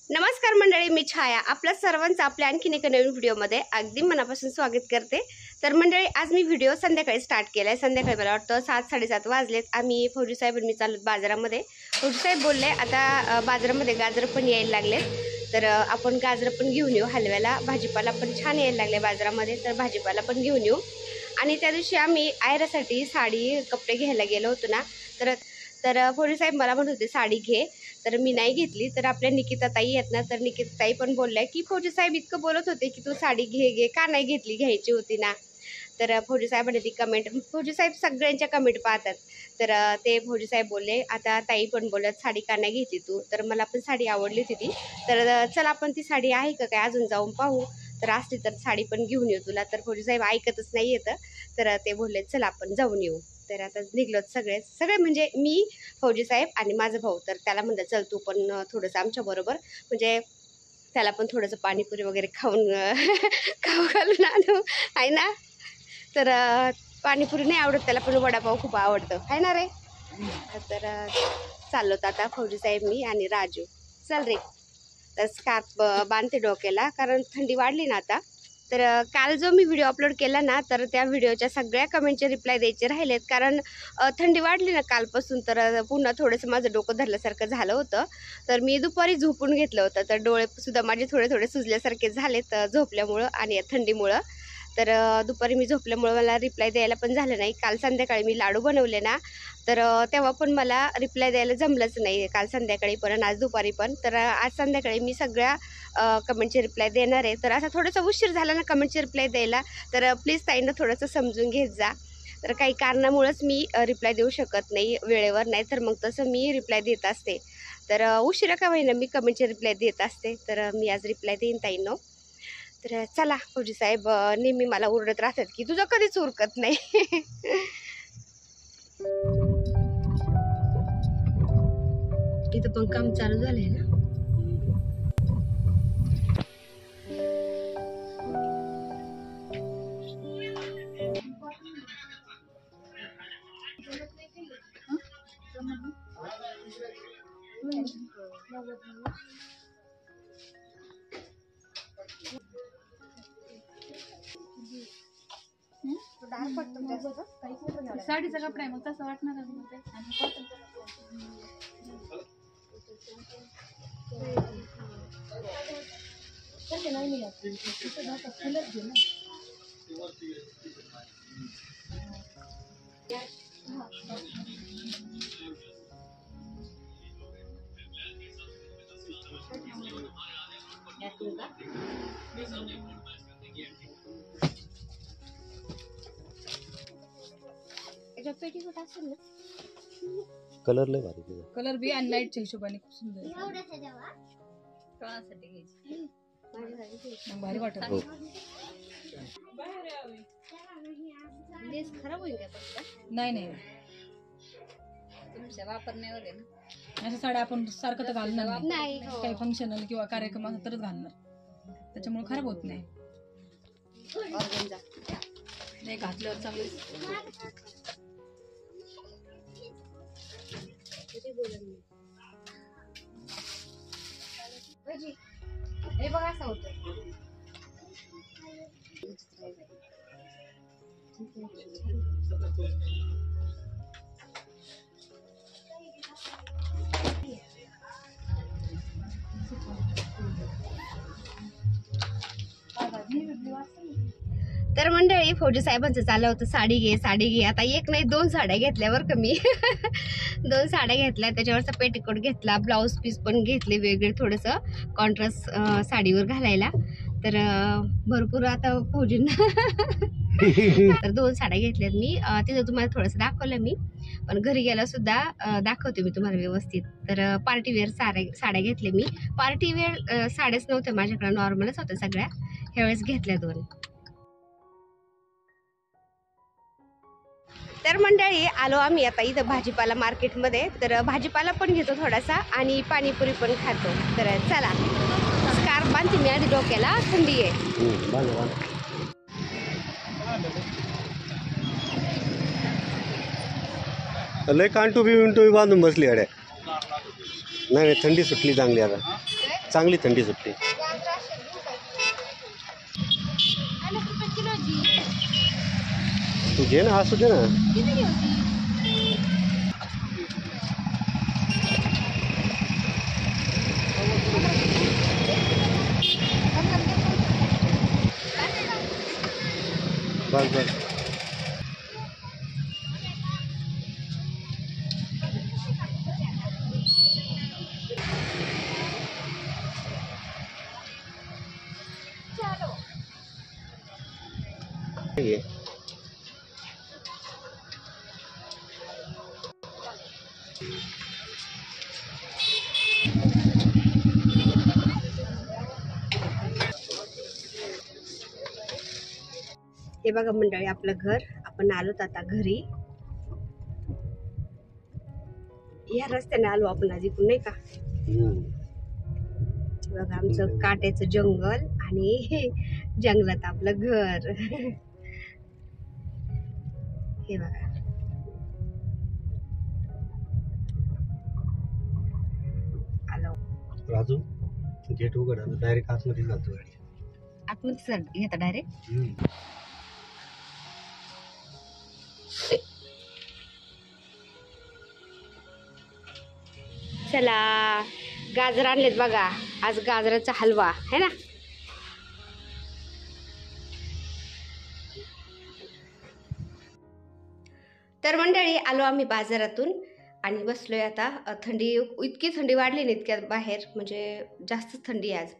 नमस्कार मंडळी, मी छाया आपल्या सर्वांचं आपल्या आणखीन एका नवीन व्हिडिओमध्ये अगदी मनापासून स्वागत करते। तर मंडळी, आज मी व्हिडिओ संध्याकाळी स्टार्ट केला आहे। संध्याकाळी मला वाटतं 7-7:30 वाजलेत। आम्ही फौजी साहेब मी चाललो बाजारामध्ये। फौजी साहेब बोलले आता बाजारामध्ये गाजर पण यायला लागलेत, तर आपण गाजर पण घेऊन येऊ हलव्याला। भाजीपाला पण छान यायला लागले बाजारामध्ये, तर भाजीपाला पण घेऊन येऊ। आणि त्या दिवशी आम्ही आयरासाठी साडी कपडे घ्यायला गेलो होतो ना, तर फौजी साहेब मला म्हणत होते साडी घे, तर मी नाही घेतली। तर आपल्या निकिता ताई आहेत ना, तर निकिता ताई पण बोलल्या की फौजी साहेब इतकं बोलत होते की तू साडी घे का नाही घेतली, घ्यायची होती ना। तर फौजी साहेबांनी ती कमेंट, फौजी साहेब सगळ्यांच्या कमेंट पाहतात, तर ते फौजी साहेब बोलले आता ताई पण बोलत साडी का नाही घेतली तू, तर मला पण साडी आवडली होती ती, तर चल आपण ती साडी आहे का काय अजून जाऊन पाहू, तर असली तर साडी पण घेऊन येऊ तुला। तर फौजी साहेब ऐकतच नाही येतं, तर ते बोलले चल आपण जाऊन येऊ। तर आता निघलोत सगळे म्हणजे मी, फौजी साहेब आणि माझा भाऊ। तर त्याला म्हणलं चल तू पण थोडंसं आमच्याबरोबर, म्हणजे त्याला पण थोडंसं पाणीपुरी वगैरे खाऊन खाऊ घालून आणू आहे ना। तर पाणीपुरी नाही आवडत त्याला, पण वडापाव खूप आवडतं आहे ना रे। तर चाललोत आता फौजी साहेब, मी आणि राजू। चल रे, तर स्कार्फ बांधते डोक्याला कारण थंडी वाढली ना आता। तर काल जो मी व्हिडिओ अपलोड केला ना, तर त्या व्हिडिओच्या सगळ्या कमेंटचे रिप्लाय द्यायचे राहिलेत, कारण थंडी वाढली ना कालपासून, तर पुन्हा थोडंसं माझं डोकं धरल्यासारखं झालं होतं। तर मी दुपारी झोपून घेतलं होतं, तर डोळेसुद्धा माझे थोडे सुजल्यासारखे झालेत झोपल्यामुळं आणि थंडीमुळं। तर दुपारी मी झोपल्यामुळं मला रिप्लाय द्यायला पण झालं नाही। काल संध्याकाळी मी लाडू बनवले ना, तर तेव्हा पण मला रिप्लाय द्यायला जमलंच नाही, काल संध्याकाळी पण आणि आज दुपारी पण। तर आज संध्याकाळी मी सगळ्या कमेंटचे रिप्लाय देणार आहे। तर असा थोडासा उशीर झाला ना कमेंटचे रिप्लाय द्यायला, तर प्लीज ताईंना थोडंसं समजून घेत जा। तर काही कारणामुळंच मी रिप्लाय देऊ शकत नाही वेळेवर, नाही तर मग तसं मी रिप्लाय देत असते। तर उशिरा का होईना मी कमेंटचे रिप्लाय देत असते, तर मी आज रिप्लाय देईन ताईंनो। तर चला, फौजी साहेब नेहमी मला ओरडत राहतात की तुझं कधीच उरकत नाही। इथं पण काम चालू झालंय ना। साडीचा कपडा आहे, मग तसं वाटणार कलर लय भारी, कलर बी आणि लाईटच्या हिशोबाने खूप सुंदर भारी वाटत। खराब होईल का? नाही तुमच्या वापरण्यावर आहे ना। अशा साड्या आपण सारखं तर घालणार नाही, काही फंक्शनल किंवा कार्यक्रम असं तरच घालणार, त्याच्यामुळे खराब होत नाही। नाही घातल्यावर चांगलं हे बघा असं होतं। तर मंडळी, फौजी साहेबांचं चाललं होतं साडी घे। आता एक नाही 2 साड्या घेतल्या बरं का मी। 2 साड्या घेतल्या, त्याच्यावरचा पेटीकोट घेतला, ब्लाऊज पीस पण घेतले वेगळे थोडंसं कॉन्ट्रास्ट साडीवर घालायला। तर भरपूर आता फौजींना तर 2 साड्या घेतल्यात मी, तिथं तुम्हाला थोडंसं दाखवलं मी, पण घरी गेला सुद्धा दाखवते मी तुम्हाला व्यवस्थित। तर पार्टीवेअर साड्या घेतल्या मी, पार्टीवेअर साड्याच नव्हत्या माझ्याकडे, नॉर्मलच होत्या सगळ्या, ह्यावेळेस घेतल्या 2। तर मंडळी, आलो आम्ही आता इथं भाजीपाला मार्केटमध्ये, तर भाजीपाला पण घेतो थोडासा आणि पाणीपुरी पण खातो। तर चला, स्कार्फ बांधते मी आधी डोक्याला, थंडी आहे। लय कांटू बी बांधून बसली अड्या। नाही थंडी सुटली चांगली आता। चांगली थंडी सुटते. तू घे ना, असू दे ना. बस बस. ये हे बघा मंडळी, आपलं घर. आपण आलोत आता घरी. या रस्त्याने आलो आपण आज इकडून, नाही का. बघा आमचं काट्याचं जंगल आणि जंगलात आपलं घर. हे बघा, आलो. राजू गेट उघड, डायरेक्ट आतमध्ये जातो गाडी. आतमध्ये सर घेता डायरेक्ट. चला, गाजर आणलेत बघा. आज गाजराचा हलवा है ना. तर मंडळी, आलो आम्ही बाजारातून आणि बसलोय आता. थंडी, इतकी थंडी वाढली ना इतक्यात बाहेर, म्हणजे जास्तच थंडी आहे आज.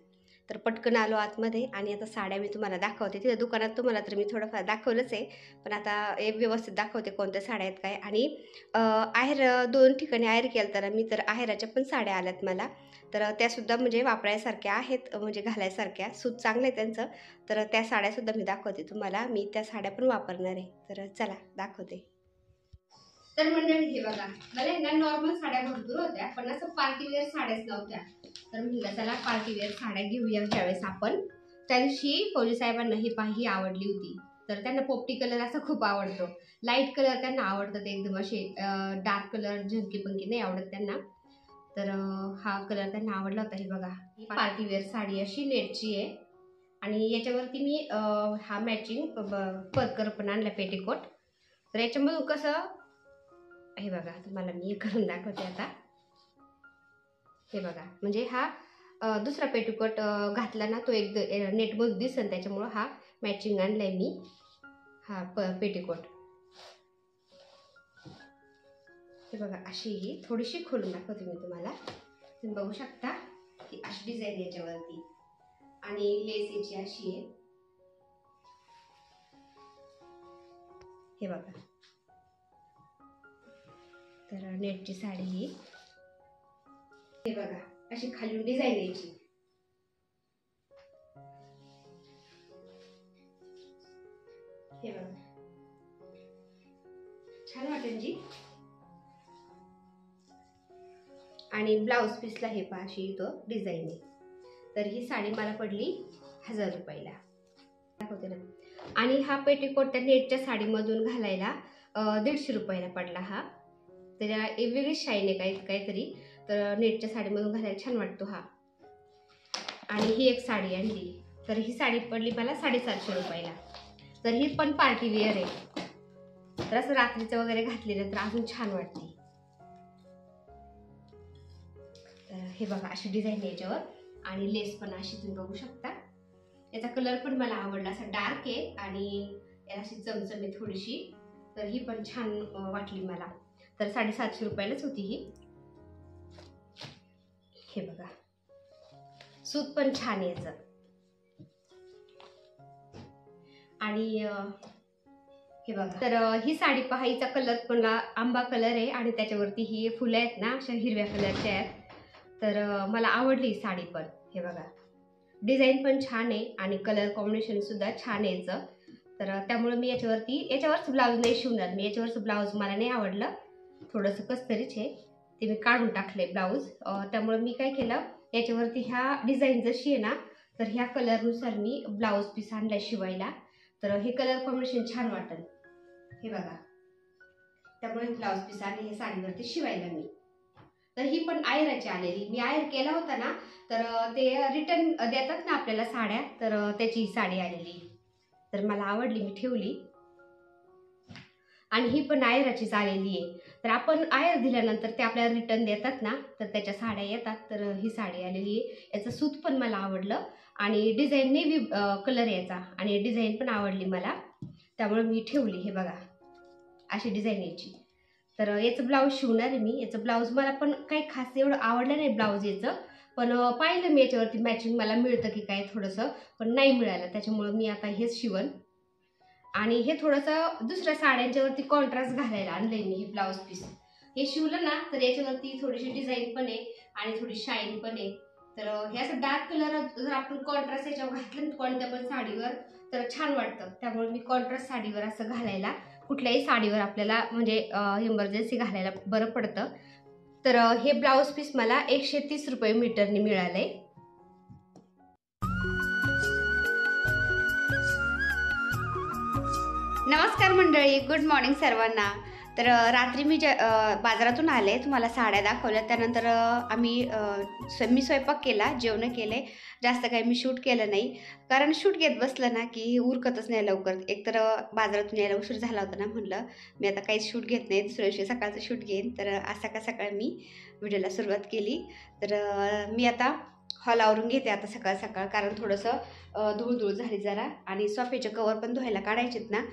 तर पटकन आलो आतमध्ये आणि आता साड्या मी तुम्हाला दाखवते. तिथं दुकानात तुम्हाला तर मी थोडंफार दाखवलंच आहे, पण आता एक व्यवस्थित दाखवते कोणत्या साड्या आहेत काय. आणि आहेर 2 ठिकाणी आहेर केलं तर मी, तर आहेराच्या पण साड्या आल्यात मला. तर त्यासुद्धा म्हणजे वापरायसारख्या आहेत, म्हणजे घालायसारख्या. सूत चांगलं आहे त्यांचं. तर त्या साड्यासुद्धा मी दाखवते तुम्हाला. मी त्या साड्या पण वापरणार आहे. तर चला दाखवते. तर मंडळी हे बघा, मला ना नॉर्मल साड्या भरपूर होत्या, पण असं पार्टीवेअर साड्याच नव्हत्या. तर म्हणलं चला पार्टीवेअर साड्या घेऊया यावेळेस आपण. त्या दिवशी फौजी साहेबांना ही आवडली होती. तर त्यांना पोपटी कलर असा खूप आवडतो. लाईट कलर त्यांना आवडतात एकदम, असे डार्क कलर झंकी पंकी नाही आवडत त्यांना. तर हा कलर त्यांना आवडला होता. हे बघा, ही पार्टीवेअर साडी अशी नेटची आहे आणि याच्यावरती मी हा मॅचिंग परकर पण आणला पेटीकोट. तर याच्यामधून कसं, हे बघा तुम्हाला मी करून दाखवते आता. हे बघा, म्हणजे हा दुसरा पेटीकोट घातला ना तो एक नेटमधून दिसन, त्याच्यामुळं हा मॅचिंग आणलाय मी, हा पेटीकोट. हे बघा, अशी ही थोडीशी खोलून दाखवते मी तुम्हाला. तुम्ही बघू शकता की अशी डिझाईन याच्यावरती आणि लेस याची अशी आहे. हे बघा, तर नेटची साडी ही. हे बघा, अशी खालून डिझाईन यायची. हे बघा, छान वाटेल जी. आणि ब्लाउज पीसला हे पहा अशी तो डिझाईन आहे. तर ही साडी मला पडली 1000 रुपयाला. दाखवते ना. आणि हा पेटीकोट त्या नेटच्या साडीमधून घालायला 150 रुपयाला पडला हा. त्याला एक वेगळी शाईन आहे काहीतरी. तर नेटच्या साडीमधून घालायला छान वाटतो हा. आणि ही एक साडी आणली, तर ही साडी पडली मला 750 रुपयाला. तर ही पण पार्टी वेअर आहे. तर असं रात्रीचं वगैरे घातलेलं तर अजून छान वाटते. तर हे बघा, अशी डिझाईन आहे याच्यावर आणि लेस पण अशी तुम्ही बघू शकता. याचा कलर पण मला आवडला, असा डार्क आहे आणि याला अशी चमचम आहे थोडीशी. तर ही पण छान वाटली मला. तर 750 रुपयालाच होती ही. हे बघा, सूत पण छान आहे याचं. आणि हे बघा, तर ही साडी पहा, हिचा कलर पण आंबा कलर आहे आणि त्याच्यावरती ही फुलं आहेत ना अशा हिरव्या कलरच्या आहेत. तर मला आवडली ही साडी पण. हे बघा, डिझाईन पण छान आहे आणि कलर कॉम्बिनेशन सुद्धा छान आहे याचं. तर त्यामुळे मी याच्यावरच ब्लाऊज नाही शिवणार. मी याच्यावरच ब्लाऊज मला नाही आवडलं, थोडंसं कसतरीच आहे, ते मी काढून टाकले ब्लाऊज. त्यामुळे मी काय केलं, याच्यावरती ह्या डिझाईन जशी आहे ना, तर ह्या कलरनुसार मी ब्लाऊज पीस आणला शिवायला. तर हे कलर कॉम्बिनेशन छान वाटेल. हे बघा, त्यामुळे ब्लाऊज पीस आणले हे साडीवरती शिवायला मी. तर ही पण आयराची आलेली, मी आयर केला होता ना, तर ते रिटर्न देतात ना आपल्याला साड्या, तर त्याची ही साडी आलेली, तर मला आवडली, मी ठेवली. आणि ही पण आयराचीच आलेली आहे. तर आपण आयर दिल्यानंतर ते आपल्याला रिटर्न देतात ना, तर त्याच्या साड्या येतात. तर ही साडी आलेली आहे, याचं सूत पण मला आवडलं आणि डिझाईन नेव्ही कलर याचा, आणि डिझाईन पण आवडली मला, त्यामुळे मी ठेवली. हे बघा अशी डिझाईन याची. तर याचं ब्लाऊज शिवणार आहे मी. याचं ब्लाऊज मला पण काही खास एवढं आवडलं नाही ब्लाऊज याचं, पण पाहिलं मी याच्यावरती मॅचिंग मला मिळतं की काय थोडंसं, पण नाही मिळालं, त्याच्यामुळं मी आता हेच शिवन. आणि हे थोडंसं दुसऱ्या साड्यांच्यावरती कॉन्ट्रास्ट घालायला आणलंय मी हे ब्लाऊज पीस. हे शिवलं ना तर याच्यावरती थोडीशी डिझाईन पण आहे आणि थोडी शाईन पण आहे. तर हे असं डार्क कलर जर आपण कॉन्ट्रास्ट याच्यावर घातलं कोणत्या पण साडीवर तर छान वाटतं, त्यामुळे मी कॉन्ट्रास्ट साडीवर असं घालायला, कुठल्याही साडीवर आपल्याला म्हणजे इमर्जन्सी घालायला बरं पडतं. तर हे ब्लाऊज पीस मला 130 रुपये मीटरने मिळालंय. नमस्कार मंडळी, गुड मॉर्निंग सर्वांना. तर रात्री मी बाजारातून आले, तुम्हाला साड्या दाखवल्या, त्यानंतर मी स्वयंपाक केला, जेवण केले. जास्त काही मी शूट केलं नाही, कारण शूट घेत बसलं ना की उरकतच नाही लवकर. एकतर बाजारातून यायला उशीर झाला होता ना, म्हणलं मी आता काहीच शूट घेत नाही, दुसऱ्या दिवशी सकाळचं शूट घेईन. तर आज सकाळ मी व्हिडिओला सुरुवात केली. तर मी आता हॉल आवरून घेते आता सकाळ सकाळ, कारण थोडंसं धूळ झाली जरा, आणि सोफ्याचे कवर पण धुवायला काढायचेत ना.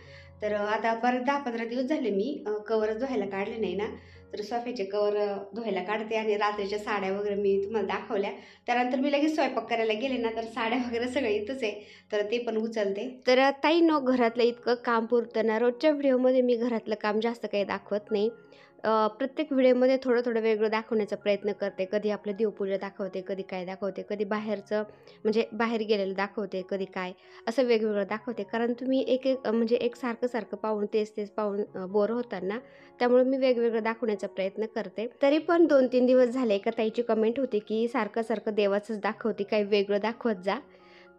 तर आता बरं 10-15 दिवस झाले मी कवरच धुवायला काढले नाही ना, तर सोफ्याचे कवर धुवायला काढते. आणि रात्रीच्या साड्या वगैरे मी तुम्हाला दाखवल्या, त्यानंतर मी लगेच स्वयंपाक करायला गेले ना, तर साड्या वगैरे सगळं इथंच आहे, तर ते पण उचलते. तर ताई घरातलं इतकं काम पुरतं ना, रोजच्या व्हिडिओमध्ये मी घरातलं काम जास्त काही दाखवत नाही. प्रत्येक व्हिडिओमध्ये थोडं वेगळं दाखवण्याचा प्रयत्न करते. कधी आपलं देवपूजा दाखवते, कधी काय दाखवते, कधी बाहेरचं म्हणजे बाहेर गेलेलं दाखवते, कधी काय असं वेगवेगळं दाखवते. कारण तुम्ही म्हणजे एक सारखं पाहून तेच पाहून बोर होतात ना, त्यामुळे मी वेगवेगळं दाखवण्याचा प्रयत्न करते. तरी पण 2-3 दिवस झाले एका ताईची कमेंट होती की सारखं देवाचंच दाखवते, काही वेगळं दाखवत जा.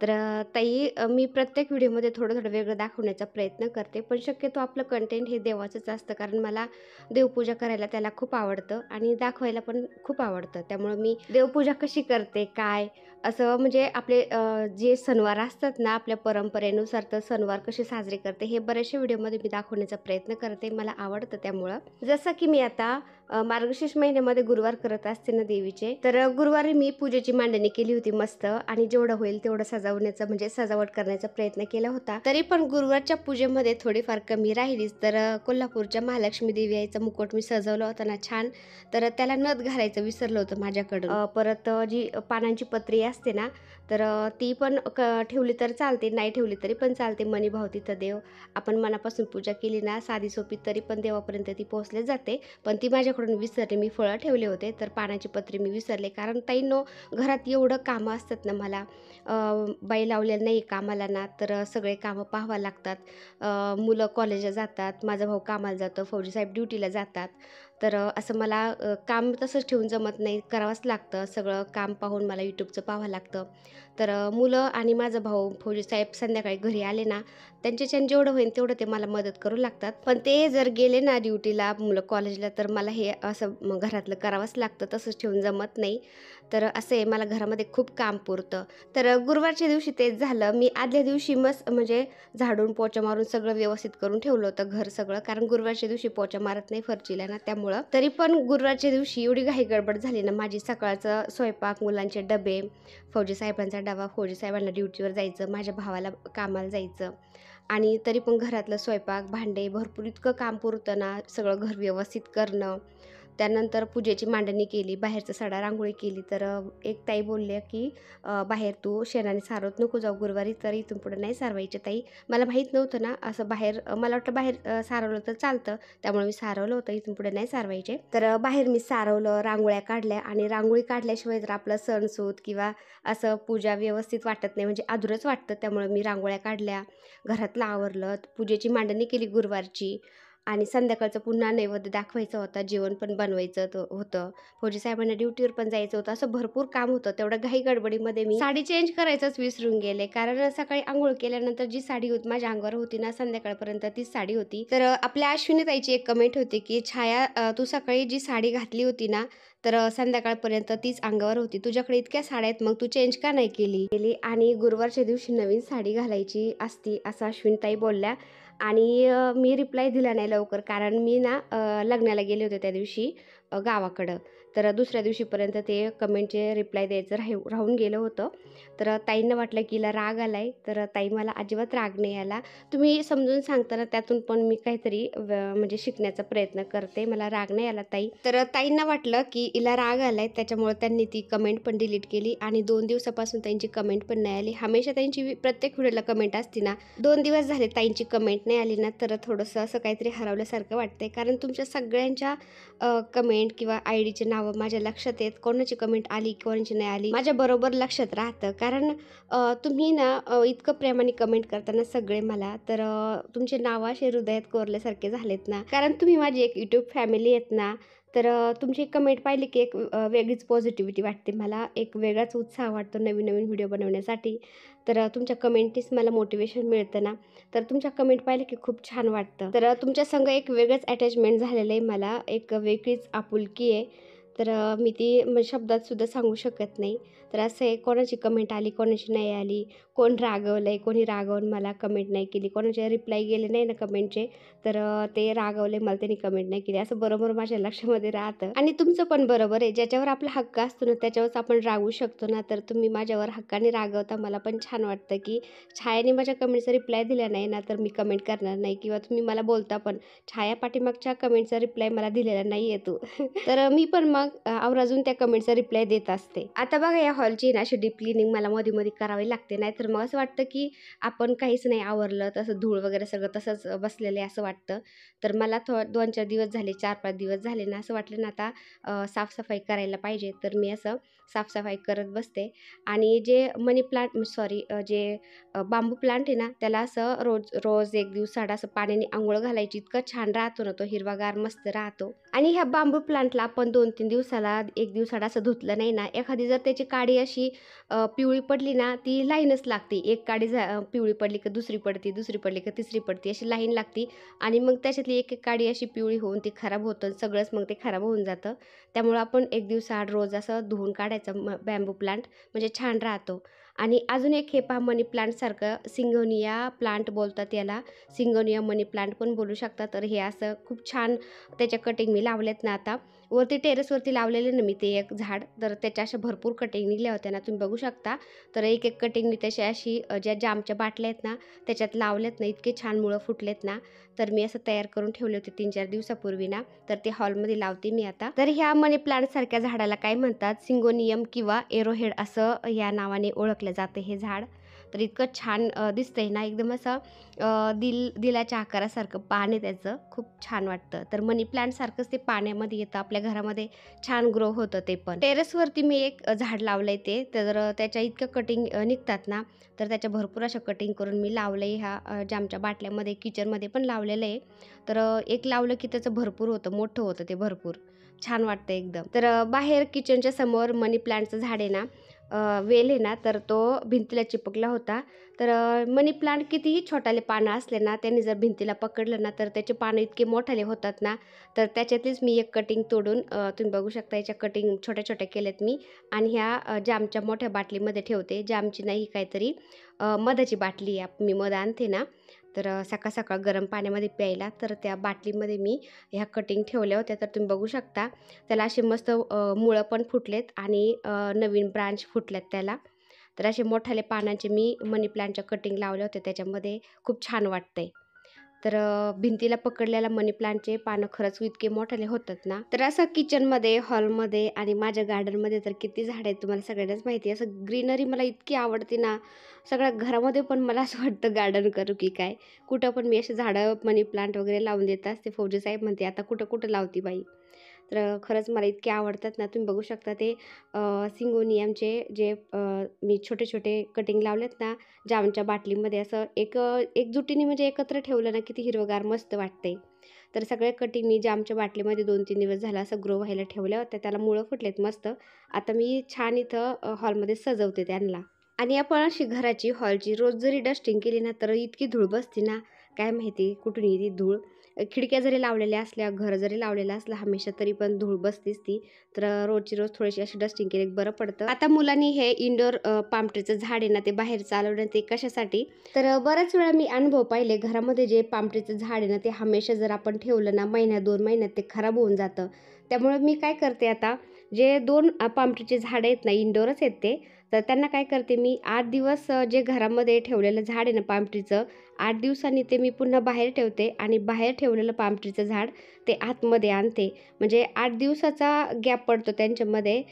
तर ताई मी प्रत्येक व्हिडिओमध्ये थोडं वेगळं दाखवण्याचा प्रयत्न करते, पण शक्यतो आपलं कंटेंट हे देवाचंच असतं, कारण मला देवपूजा करायला त्याला खूप आवडतं आणि दाखवायला पण खूप आवडतं. त्यामुळं मी देवपूजा कशी करते, काय असं म्हणजे आपले जे सणवार असतात ना आपल्या परंपरेनुसार, तर सणवार कसे साजरे करते हे बऱ्याचशा व्हिडिओमध्ये मी दाखवण्याचा प्रयत्न करते, मला आवडतं. त्यामुळं जसं की मी आता मार्गशीर्ष महिन्यामध्ये गुरुवार करत असते ना देवीचे, तर गुरुवारी मी पूजेची मांडणी केली होती मस्त, आणि जेवढं होईल तेवढं सजावण्याचा म्हणजे सजावट करण्याचा प्रयत्न केला होता. तरी पण गुरुवारच्या पूजेमध्ये थोडीफार कमी राहिलीच. तर कोल्हापूरच्या महालक्ष्मी देवी आईचा मुकुट मी सजवला होता ना छान, तर त्याला नथ घालायचं विसरलं होतं माझ्याकडून. परत जी पानांची पत्री असते ना, तर ती पण ठेवली तर चालते, नाही ठेवली तरी पण चालते. मनी भाव तिथं देव, आपण मनापासून पूजा केली ना साधी सोपी, तरी पण देवापर्यंत ती पोहोचले जाते. पण ती माझ्याकडून विसरले, मी फळं ठेवले होते, तर पानाची पत्री मी विसरले. कारण ताईंनो घरात एवढं कामं असतात ना, मला बाई लावलेलं नाही कामाला ना, तर सगळे कामं पाहावं लागतात. मुलं कॉलेजला जातात, माझा भाऊ कामाला जातो, फौजीसाहेब ड्युटीला जातात. तर असं मला काम तसंच ठेवून जमत नाही, करावंच लागतं. सगळं काम पाहून मला यूट्यूबचं पाहावं लागतं. तर मुलं आणि माझा भाऊ फौजीसाहेब संध्याकाळी घरी आले ना, त्यांच्याच्यानं जेवढं होईल तेवढं ते मला मदत करू लागतात. पण ते जर गेले ना ड्युटीला, मुलं कॉलेजला, तर मला हे असं घरातलं करावंच लागतं, तसंच ठेवून जमत नाही. तर असं आहे, मला घरामध्ये खूप काम पुरतं. तर गुरुवारच्या दिवशी तेच झालं. मी आदल्या दिवशी मस्त म्हणजे झाडून पोचा मारून सगळं व्यवस्थित करून ठेवलं होतं घर सगळं, कारण गुरुवारच्या दिवशी पोचा मारत नाही फरशीला ना, त्यामुळं. तरी पण गुरुवारच्या दिवशी एवढी घाई गडबड झाली ना माझी, सकाळचं स्वयंपाक, मुलांचे डबे, फौजी साहेबांचा डबा, फौजी साहेबांना ड्युटीवर जायचं, माझ्या भावाला कामाला जायचं, आणि तरी पण घरातलं स्वयंपाक, भांडे भरपूर इतकं काम पुरतं ना, सगळं घर व्यवस्थित करणं. त्यानंतर पूजेची मांडणी केली, बाहेरचं सडा रांगोळी केली. तर एक ताई बोलल्या की बाहेर तू शेणाने सारवत नको जाऊ गुरुवारी, तर इथून पुढे नाही सारवायचे ताई. मला माहीत नव्हतं ना असं बाहेर, मला वाटलं बाहेर सारवलं तर चालतं, त्यामुळे मी सारवलं होतं, इथून पुढे नाही सारवायचे. तर बाहेर मी सारवलं, रांगोळ्या काढल्या, आणि रांगोळी काढल्याशिवाय जर आपलं सणसूद किंवा असं पूजा व्यवस्थित वाटत नाही, म्हणजे अधुरंच वाटतं. त्यामुळे मी रांगोळ्या काढल्या, घरातलं आवरलं, पूजेची मांडणी केली गुरुवारची, आणि संध्याकाळचं पुन्हा नैवेद्य दाखवायचं होता, जेवण पण बनवायचं होतं. फौजी साहेबांना ड्युटीवर पण जायचं होतं. असं भरपूर काम होतं. तेवढ्या घाई गडबडीमध्ये मी साडी चेंज करायचंच विसरून गेले. कारण सकाळी अंघोळ केल्यानंतर जी साडी होती माझ्या अंगावर होती ना, संध्याकाळपर्यंत तीच साडी होती. तर आपल्या अश्विनी ताईची एक कमेंट होती की छाया, तू सकाळी जी साडी घातली होती ना, तर संध्याकाळपर्यंत तीच अंगावर होती. तुझ्याकडे इतक्या साड्या आहेत, मग तू चेंज का नाही केली? आणि गुरुवारच्या दिवशी नवीन साडी घालायची असती असं अश्विनी ताई बोलल्या. आणि मी रिप्लाय दिला नाही लवकर, कारण मी ना लग्नाला गेले होते त्या दिवशी गावाकडं. तर दुसऱ्या दिवशीपर्यंत ते कमेंटचे रिप्लाय द्यायचं राहून गेलं होतं. तर ताईंना वाटलं की हिला राग आलाय, तर ताई मला अजिबात राग नाही आला. तुम्ही समजून सांगताना त्यातून पण मी काहीतरी म्हणजे शिकण्याचा प्रयत्न करते. मला राग नाही आला ताई. तर ताईंना वाटलं की हिला राग आलाय, त्याच्यामुळे त्यांनी ती कमेंट पण डिलीट केली आणि 2 दिवसापासून त्यांची कमेंट पण नाही आली. हमेशा त्यांची प्रत्येक व्हिडिओला कमेंट असते ना, 2 दिवस झाले ताईंची कमेंट नाही आली ना, तर थोडंसं असं काहीतरी हरवल्यासारखं वाटतंय. कारण तुमच्या सगळ्यांच्या कमेंट किंवा आयडीचे नावं माझ्या लक्षात आहेत. कोणाची कमेंट आली कोणाची नाही आली माझ्या बरोबर लक्षात राहतं. कारण तुम्ही ना इतकं प्रेमाने कमेंट करताना सगळे मला, तर तुमचे नाव असे हृदयात कोरल्यासारखे झालेत ना. कारण तुम्ही माझी एक यूट्यूब फॅमिली आहेत ना, तर तुमची कमेंट पाहिली की एक वेगळीच पॉझिटिव्हिटी वाटते मला. एक वेगळाच उत्साह वाटतो नवीन नवीन व्हिडिओ बनवण्यासाठी. तर तुमच्या कमेंटनीच मला मोटिवेशन मिळतं ना. तर तुमच्या कमेंट पाहिले की खूप छान वाटतं. तर तुमच्या संग एक वेगळंच अटॅचमेंट झालेलं आहे मला. एक वेगळीच आपुलकी आहे. तर मी ती शब्दात सुद्धा सांगू शकत नाही. तर असं आहे, कोणाची कमेंट आली कोणाची नाही आली, कोण रागवलं आहे, कोणी रागवून मला कमेंट नाही केली, कोणाचे रिप्लाय गेले नाही ना कमेंटचे, तर ते रागवले मला, त्यांनी कमेंट नाही केली, असं बरोबर माझ्या लक्षामध्ये राहतं. आणि तुमचं पण बरोबर आहे, ज्याच्यावर आपला हक्क असतो ना त्याच्यावरच आपण रागवू शकतो ना. तर तुम्ही माझ्यावर हक्काने रागवता, मला पण छान वाटतं की छायाने माझ्या कमेंटचा रिप्लाय दिला नाही ना, तर मी कमेंट करणार नाही. किंवा तुम्ही मला बोलता पण, छाया पाठीमागच्या कमेंटचा रिप्लाय मला दिलेला नाही आहे तू. तर मी पण मग आवर्जून त्या कमेंटचा रिप्लाय देत असते. आता बघा, या हॉलची ना अशी डीप क्लिनिंग मला मध्ये मध्ये करावी लागते, नाही तर मग असं वाटतं की आपण काहीच नाही आवरलं, तसं धूळ वगैरे सगळं तसंच बसलेलं आहे असं वाटतं. तर मला 2-4 दिवस झाले, 4-5 दिवस झाले ना, असं वाटलं ना आता साफसफाई करायला पाहिजे. तर मी असं साफसफाई करत बसते. आणि जे मनी प्लांट जे बांबू प्लांट आहे ना, त्याला असं रोज 1 दिवसाआड असं पाण्याने अंघोळ घालायची, इतकं छान राहतो ना तो, हिरवागार मस्त राहतो. आणि ह्या बांबू प्लांटला आपण 2-3 दिवसाला 1 दिवसाआड असं धुतलं नाही ना, एखादी जर त्याची काडी अशी पिवळी पडली ना, ती लाईनच लागते. एक काडी पिवळी पडली की दुसरी पडते, दुसरी पडली की तिसरी पडते, अशी लाईन लागते. आणि मग त्याच्यातली एक एक काडी अशी पिवळी होऊन ती खराब होतं, सगळंच मग ते खराब होऊन जातं. त्यामुळं आपण 1 दिवसाआड रोज असं धुवून काढायचं बॅम्बू प्लांट, म्हणजे छान राहतो. आणि अजून एक हे पहा, मनी प्लांटसारखं सिंगोनिया प्लांट बोलतात याला, सिंगोनिया मनी प्लांट पण बोलू शकता. तर हे असं खूप छान त्याच्या कटिंग मी लावलेत ना. आता वरती टेरेसवरती लावलेले ना मी ते एक झाड, तर त्याच्या अशा भरपूर कटिंग निघल्या होत्या ना, तुम्ही बघू शकता. तर एक एक कटिंग मी त्याच्या अशी ज्या जामच्या बाटल्या आहेत ना त्याच्यात लावलेत ना, इतके छान मुळं फुटलेत ना. तर मी असं तयार करून ठेवले होते 3-4 दिवसापूर्वी ना, तर ते हॉलमध्ये लावते मी आता. तर ह्या मनी प्लांट सारख्या झाडाला काय म्हणतात, सिंगोनियम किंवा एरोहेड असं या नावाने ओळखलं जाते हे झाड. तर इतकं छान दिसतंय ना, एकदम असं दिलाच्या आकारासारखं पान आहे त्याचं, खूप छान वाटतं. तर मनी प्लांट सारखंच ते पाण्यामध्ये येतं, आपल्या घरामध्ये छान ग्रो होतं ते पण. टेरेसवरती मी एक झाड लावलंय ते, तर त्याच्या इतकं कटिंग निघतात ना, तर त्याच्या भरपूर अशा कटिंग करून मी लावलंय ह्या जामच्या बाटल्यामध्ये, किचनमध्ये पण लावलेलं आहे. तर एक लावलं की त्याचं भरपूर होतं, मोठं होतं ते भरपूर, छान वाटतं एकदम. तर बाहेर किचनच्या समोर मनी प्लांटचं झाड आहे ना, वेल आहे ना, तर तो भिंतीला चिपकला होता. तर मनी प्लांट कितीही छोटाले पानं असले ना, त्यांनी जर भिंतीला पकडलं ना, तर त्याचे पानं इतके मोठाले होतात ना. तर त्याच्यातलीच मी एक कटिंग तोडून तुम्ही बघू शकता, याच्या कटिंग छोट्या छोट्या केल्यात मी. आणि ह्या जामच्या मोठ्या बाटलीमध्ये ठेवते. जामची नाही, काहीतरी मधाची बाटली आहे, मी मध आणते ना, तर सकाळ सकाळ गरम पाण्यामध्ये प्यायला. तर त्या बाटलीमध्ये मी ह्या कटिंग ठेवल्या होत्या. तर तुम्ही बघू शकता, त्याला असे मस्त मुळं पण फुटलेत आणि नवीन ब्रांच फुटल्यात त्याला. तर असे मोठाले पानांचे मी मनी प्लांटच्या कटिंग लावल्या होत्या त्याच्यामध्ये, खूप छान वाटतंय. तर भिंतीला पकडलेल्या मनी प्लांटचे पानं खरंच इतके मोठाले होतात ना. तर असं किचनमध्ये, हॉलमध्ये आणि माझ्या गार्डनमध्ये तर किती झाडं आहेत तुम्हाला सगळ्यांनाच माहिती आहे. असं ग्रीनरी मला इतकी आवडते ना, सगळ्या घरामध्ये पण मला असं वाटतं गार्डन करू की काय. कुठं पण मी असे झाडं, मनी प्लांट वगैरे लावून देत असते. फौजी साहेब म्हणते, आता कुठं कुठं लावती बाई. तर खरंच मला इतके आवडतात ना. तुम्ही बघू शकता ते सिंगोनियमचे जे मी छोटे छोटे कटिंग लावलेत ना, जामच्या बाटलीमध्ये असं एकजुटीने म्हणजे एकत्र ठेवलं ना, किती हिरवगार मस्त वाटते. तर सगळ्या कटिंग मी जामच्या बाटलीमध्ये 2-3 दिवस झाला असं ग्रो व्हायला ठेवल्या होत्या. त्याला मुळं फुटलेत मस्त. आता मी छान इथं हॉलमध्ये सजवते त्यांना. आणि आपण अशी घराची हॉलची रोज जरी डस्टिंग केली ना तर इतकी धूळ बसते ना, काय माहिती कुठून येते धूळ. खिडक्या जरी लावलेल्या असल्या, घर जरी लावलेलं असलं हमेशा तरी पण धूळ बसतीच ती. तर रोजची रोज थोडीशी अशी डस्टिंग केली बरं पडतं. आता मुलांनी हे इंडोर पाम ट्रीचं झाड आहे ना ते बाहेर चालवणं ते कशासाठी, तर बऱ्याच वेळा मी अनुभव पाहिले घरामध्ये जे पाम ट्रीचं झाड आहे ना ते हमेशा जर आपण ठेवलं ना महिन्यात 2 महिन्यात ते खराब होऊन जातं. त्यामुळे मी काय करते आता, जे 2 पाम ट्रीचे झाडं आहेत ना इंडोरच आहेत ते, तर त्यांना काय करते मी 8 दिवस जे घरामध्ये ठेवलेलं झाड आहे ना पाम ट्रीचं, 8 दिवसांनी ते मी पुन्हा बाहेर ठेवते आणि बाहेर ठेवलेलं पाम ट्रीचं झाड ते आतमध्ये आणते. म्हणजे 8 दिवसाचा गॅप पडतो त्यांच्यामध्ये.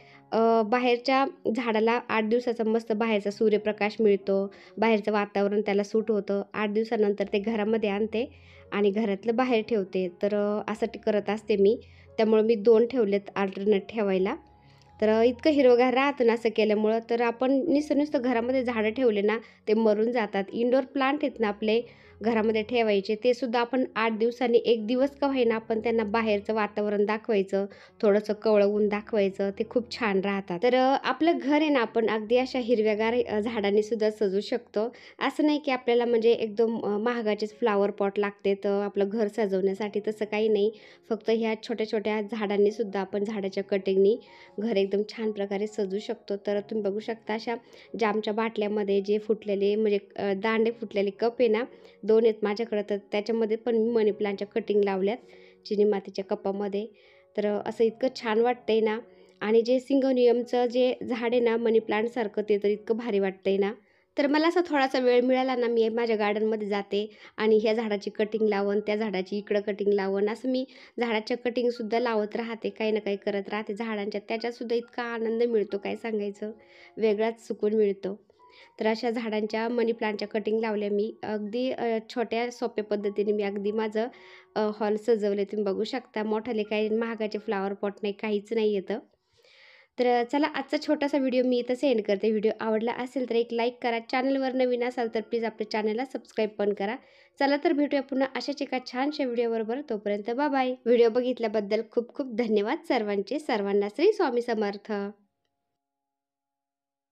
बाहेरच्या झाडाला 8 दिवसाचा मस्त बाहेरचा सूर्यप्रकाश मिळतो, बाहेरचं वातावरण त्याला सूट होतं. 8 दिवसानंतर ते घरामध्ये आणते आणि घरातलं बाहेर ठेवते. तर असं करत असते मी. त्यामुळे मी 2 ठेवलेत अल्टरनेट ठेवायला. तर इतकं हिरवंगार राहतं ना असं केल्यामुळं. तर आपण नुसतं घरामध्ये झाडं ठेवले ना ते मरून जातात. इंडोर प्लांट आहेत ना आपले घरामध्ये ठेवायचे, ते सुद्धा आपण 8 दिवसांनी 1 दिवस का होईना आपण त्यांना बाहेरचं वातावरण दाखवायचं, थोडंसं कवळं ऊन दाखवायचं, ते खूप छान राहतात. तर आपलं घर आहे ना आपण अगदी अशा हिरव्यागार झाडांनी सुद्धा सजू शकतो. असं नाही की आपल्याला म्हणजे एकदम महागाचेच फ्लावर पॉट लागते तर आपलं घर सजवण्यासाठी, तसं काही नाही. फक्त ह्या छोट्या छोट्या झाडांनी सुद्धा आपण झाडाच्या कटिंगनी घर एकदम छान प्रकारे सजू शकतो. तर तुम्ही बघू शकता अशा जामच्या बाटल्यामध्ये जे फुटलेले म्हणजे दांडे फुटलेले कप आहे ना 2 आहेत माझ्याकडं, तर त्याच्यामध्ये पण मी मनी प्लांटच्या कटिंग लावल्यात चिनी मातीच्या कपामध्ये. तर असं इतकं छान वाटतंय ना. आणि जे सिंगोनियमचं जे झाड आहे ना मनी प्लांटसारखं, ते तर इतकं भारी वाटतंय ना. तर मला असा थोडासा वेळ मिळाला ना मी माझ्या गार्डनमध्ये जाते आणि ह्या झाडाची कटिंग लावून त्या झाडाची इकडं कटिंग लावून असं मी झाडाच्या कटिंगसुद्धा लावत राहते, काही ना काही करत राहते झाडांच्या. त्याच्यातसुद्धा इतका आनंद मिळतो काय सांगायचं, वेगळाच सुकून मिळतो. तर अशा झाडांच्या मनी प्लांटच्या कटिंग लावल्या मी अगदी छोट्या सोप्या पद्धतीने मी अगदी माझं हॉल सजवले. तुम्ही बघू शकता मोठाले काही महागाचे फ्लावर पॉट नाही, काहीच नाही येतं. तर चला आजचा छोटासा व्हिडिओ मी इथं सेंड करते. व्हिडिओ आवडला असेल तर एक लाईक करा. चॅनलवर नवीन असाल तर प्लीज आपल्या चॅनलला सबस्क्राईब पण करा. चला तर भेटूया पुन्हा अशाच एका छानशा व्हिडिओबरोबर. तोपर्यंत बाय बाय. व्हिडिओ बघितल्याबद्दल खूप खूप धन्यवाद सर्वांचे. सर्वांना श्री स्वामी समर्थ.